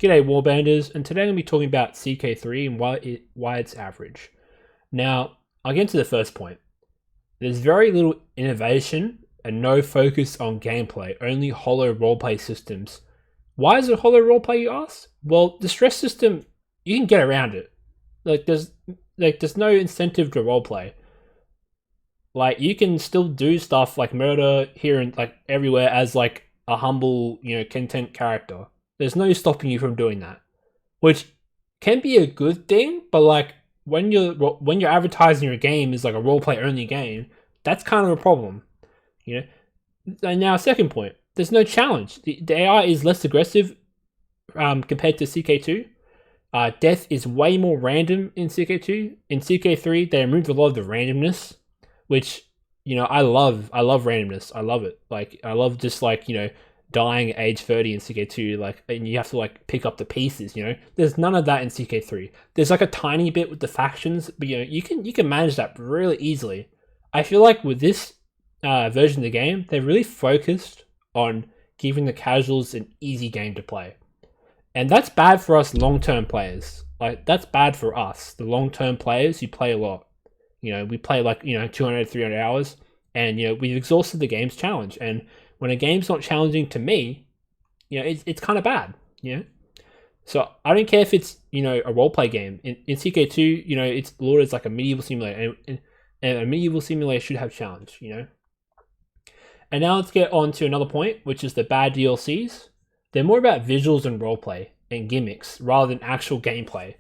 G'day warbanders, and today I'm going to be talking about CK3 and why it's average. Now, I'll get into the first point. There's very little innovation and no focus on gameplay, only hollow roleplay systems. Why is it hollow roleplay, you ask? Well, the stress system, you can get around it. There's no incentive to roleplay. Like, you can still do stuff like murder here and like everywhere as like a humble, content character. There's no stopping you from doing that, which can be a good thing. But like when you're advertising your game as like a roleplay only game, that's kind of a problem, And now, second point, there's no challenge. The AI is less aggressive compared to CK2. Death is way more random in CK2. In CK3, they removed a lot of the randomness, which I love. I love randomness. I love it. Like I love just dying at age 30 in CK2, and you have to pick up the pieces, There's none of that in CK3. There's like a tiny bit with the factions, but you can manage that really easily. I feel like with this version of the game, they're really focused on giving the casuals an easy game to play. And that's bad for us long-term players. Like that's bad for us, the long-term players who play a lot. We play 200, 300 hours, and we've exhausted the game's challenge. And when a game's not challenging to me, it's kind of bad, So I don't care if it's, a roleplay game. In CK2, it's lauded as like a medieval simulator, and a medieval simulator should have challenge, And now let's get on to another point, which is the bad DLCs. They're more about visuals and roleplay and gimmicks rather than actual gameplay.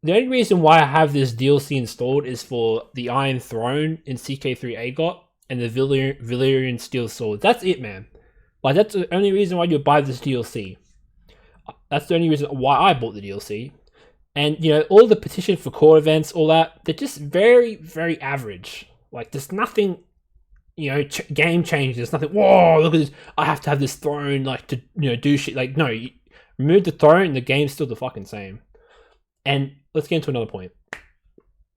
The only reason why I have this DLC installed is for the Iron Throne in CK3 AGOT and the Valyrian Steel Sword. That's it, man. Like, that's the only reason why you buy this DLC. That's the only reason why I bought the DLC. And, all the petition for core events, all that, they're just very, very average. Like, there's nothing, game change. There's nothing, whoa, look at this. I have to have this throne, to, do shit. Like, no, you remove the throne and the game's still the fucking same. And let's get into another point.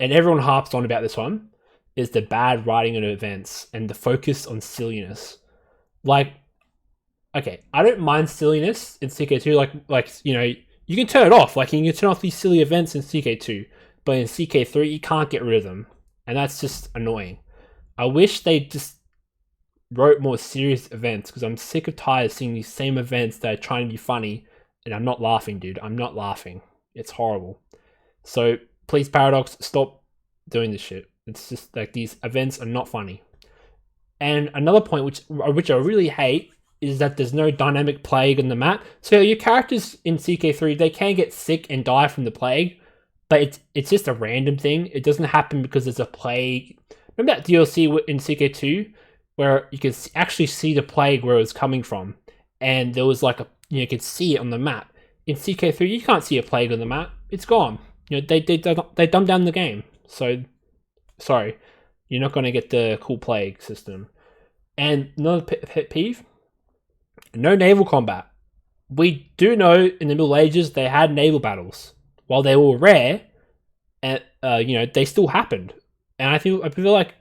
And everyone harps on about this one. Is the bad writing of events and the focus on silliness. Like, okay, I don't mind silliness in CK2. You can turn it off. Like, you can turn off these silly events in CK2, but in CK3 you can't get rid of them, and that's just annoying. I wish they just wrote more serious events because I'm sick of tired of seeing these same events that are trying to be funny, and I'm not laughing, dude. I'm not laughing. It's horrible. So please, Paradox, stop doing this shit. It's just like these events are not funny. And another point which I really hate is that there's no dynamic plague on the map. So your characters in CK3, they can get sick and die from the plague, but it's just a random thing. It doesn't happen because there's a plague. Remember that DLC in CK2 where you could actually see the plague where it was coming from, and there was you could see it on the map. In CK3, you can't see a plague on the map. It's gone. They dumbed down the game. So sorry, you're not going to get the cool plague system. And another pet peeve, no naval combat. We do know in the Middle Ages they had naval battles. While they were rare, and they still happened. And I feel like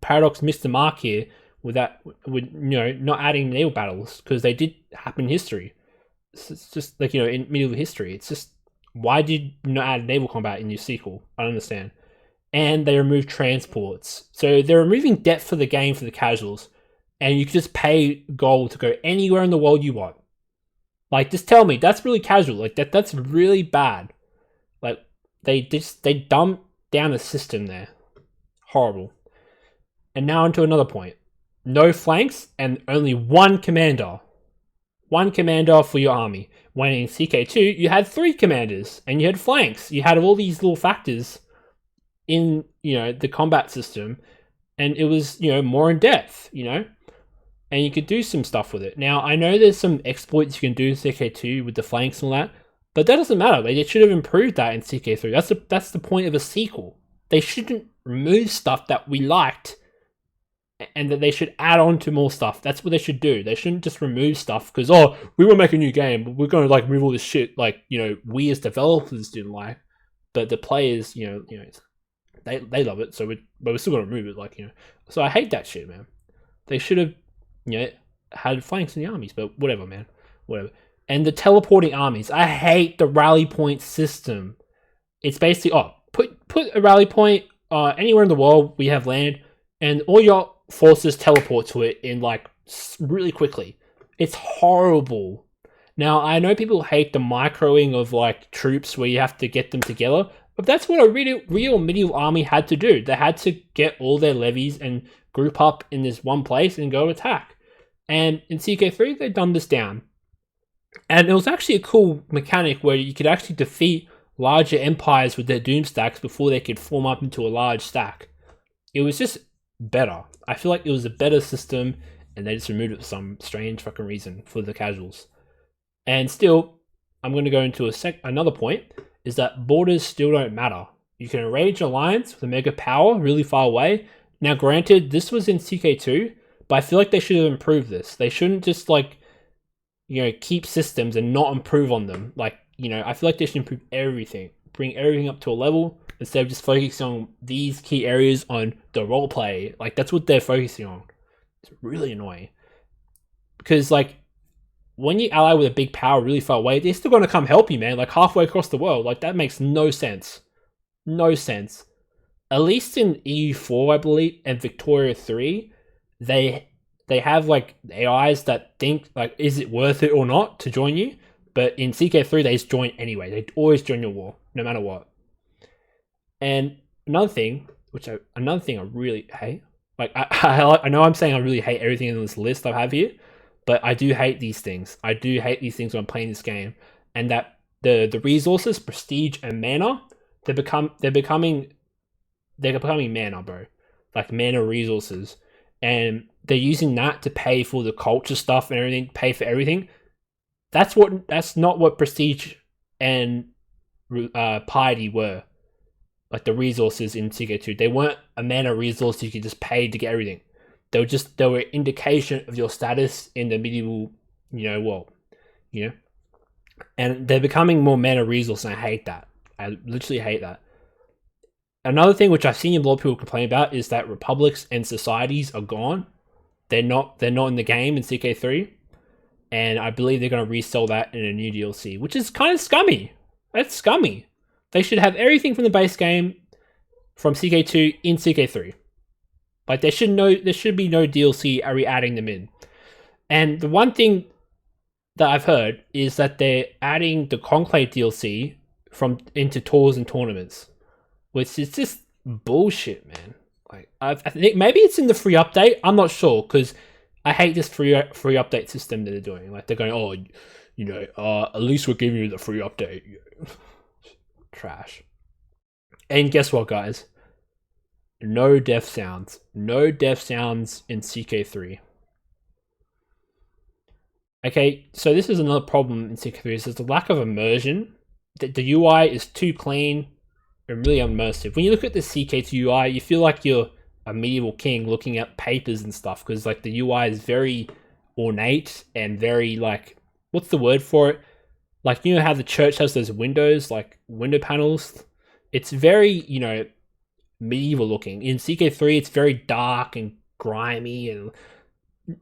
Paradox missed the mark here with not adding naval battles, because they did happen in history. It's just in medieval history. It's just, why did you not add naval combat in your sequel? I don't understand. And they removed transports. So they're removing depth for the game for the casuals. And you can just pay gold to go anywhere in the world you want. Like, just tell me, that's really casual. Like, that's really bad. Like, they dumbed down the system there. Horrible. And now onto another point. No flanks and only one commander. One commander for your army. When in CK2, you had 3 commanders. And you had flanks. You had all these little factors in the combat system, and it was more in depth, and you could do some stuff with it. Now I know there's some exploits you can do in CK2 with the flanks and all that, but that doesn't matter. They should have improved that in CK3. That's the point of a sequel. They shouldn't remove stuff that we liked, and that they should add on to more stuff. That's what they should do. They shouldn't just remove stuff because, we want to make a new game, but we're going to remove all this shit we as developers didn't like, but the players they love it, but we're still gonna remove it, So I hate that shit, man. They should have, had flanks in the armies, but whatever, man. Whatever. And the teleporting armies. I hate the rally point system. It's basically, put a rally point anywhere in the world we have land, and all your forces teleport to it in like really quickly. It's horrible. Now, I know people hate the microing of like troops where you have to get them together, but that's what a real medieval army had to do. They had to get all their levies and group up in this one place and go attack. And in CK3, they've done this down. And it was actually a cool mechanic where you could actually defeat larger empires with their doom stacks before they could form up into a large stack. It was just better. I feel like it was a better system, and they just removed it for some strange fucking reason for the casuals. And still, I'm going to go into another point, is that borders still don't matter. You can arrange an alliance with a mega power really far away. Now, granted, this was in CK2, but I feel like they should have improved this. They shouldn't just like, keep systems and not improve on them. Like, I feel like they should improve everything, bring everything up to a level instead of just focusing on these key areas on the roleplay. Like, that's what they're focusing on. It's really annoying. Because, like, when you ally with a big power really far away, they're still going to come help you, man. Like, halfway across the world. Like, that makes no sense. No sense. At least in EU4, I believe, and Victoria 3, they have, like, AIs that think, like, is it worth it or not to join you? But in CK3, they just join anyway. They always join your war, no matter what. And another thing I really hate, like, I know I'm saying I really hate everything in this list I have here, but I do hate these things. I do hate these things when I'm playing this game. And that the resources, prestige, and mana, they're becoming mana, bro. Like, mana resources. And they're using that to pay for the culture stuff and everything, pay for everything. That's not what prestige and piety were. Like, the resources in CK2, they weren't a mana resource you could just pay to get everything. They were an indication of your status in the medieval, world. And they're becoming more mana resource, and I hate that. I literally hate that. Another thing which I've seen a lot of people complain about is that republics and societies are gone. They're not in the game in CK3. And I believe they're going to resell that in a new DLC, which is kind of scummy. That's scummy. They should have everything from the base game from CK2 in CK3. Like, there should be no DLC adding them in. And the one thing that I've heard is that they're adding the Conclave DLC into tours and tournaments, which is just bullshit, man. Like, I think maybe it's in the free update. I'm not sure, because I hate this free update system that they're doing. Like, they're going, at least we're giving you the free update. Trash. And guess what, guys? No death sounds. No death sounds in CK3. Okay, so this is another problem in CK3. Is there's the lack of immersion. The UI is too clean and really immersive. When you look at the CK2 UI, you feel like you're a medieval king looking at papers and stuff, because like the UI is very ornate and very, like, what's the word for it? Like, how the church has those windows, like window panels? It's very, medieval looking. In CK3, it's very dark and grimy and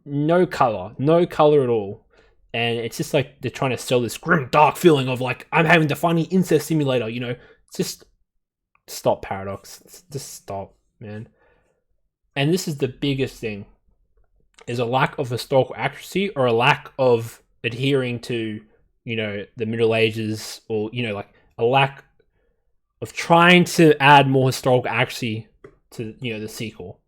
no color at all. And it's just like they're trying to sell this grim, dark feeling of like, I'm having the funny incest simulator, Just stop, Paradox. Just stop, man. And this is the biggest thing, is a lack of historical accuracy, or a lack of adhering to, the Middle Ages, or, like a lack of trying to add more historical accuracy to, the sequel.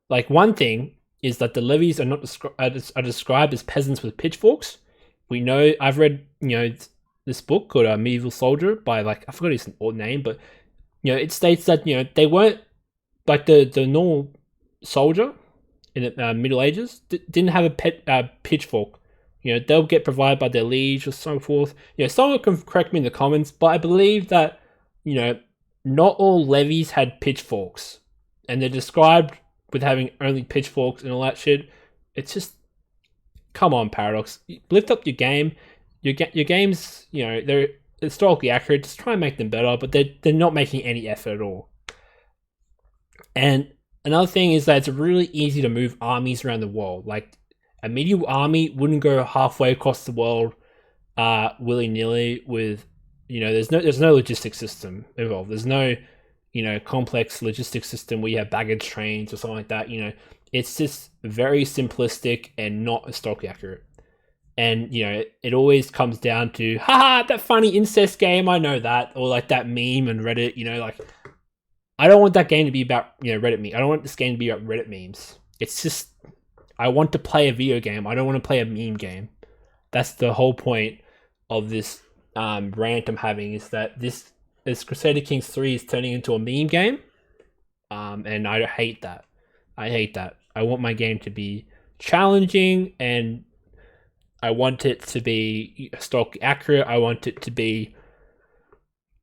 Like, one thing is that the levies are not are described as peasants with pitchforks. We know, I've read, this book called Medieval Soldier by, like, I forgot his name, but, it states that, they weren't like the normal soldier in the Middle Ages didn't have a pitchfork. They'll get provided by their liege or so forth. Someone can correct me in the comments, but I believe that, not all levies had pitchforks, and they're described with having only pitchforks and all that shit. It's just, come on, Paradox, lift up your game. Your games, they're historically accurate. Just try and make them better, but they're not making any effort at all. And another thing is that it's really easy to move armies around the world. Like, a medieval army wouldn't go halfway across the world willy-nilly with, there's no logistics system involved. There's no, complex logistics system where you have baggage trains or something like that. It's just very simplistic and not historically accurate. And it always comes down to, haha, that funny incest game, I know that, or like that meme on Reddit. Like, I don't want that game to be about Reddit meme. I don't want this game to be about Reddit memes. It's just, I want to play a video game. I don't want to play a meme game. That's the whole point of this rant I'm having, is that this Crusader Kings 3 is turning into a meme game, and I hate that. I hate that. I want my game to be challenging, and I want it to be historically accurate. I want it to be,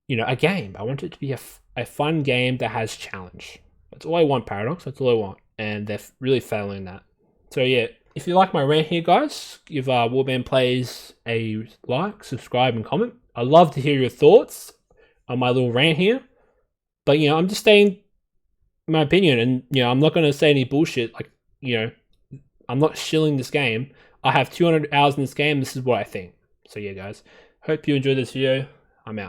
a game. I want it to be a fun game that has challenge. That's all I want, Paradox. That's all I want. And they're really failing that. So yeah, if you like my rant here, guys, give Warband Plays a like, subscribe, and comment. I'd love to hear your thoughts on my little rant here. But, I'm just saying my opinion, and, I'm not going to say any bullshit. Like, I'm not shilling this game. I have 200 hours in this game. This is what I think. So yeah, guys, hope you enjoyed this video. I'm out.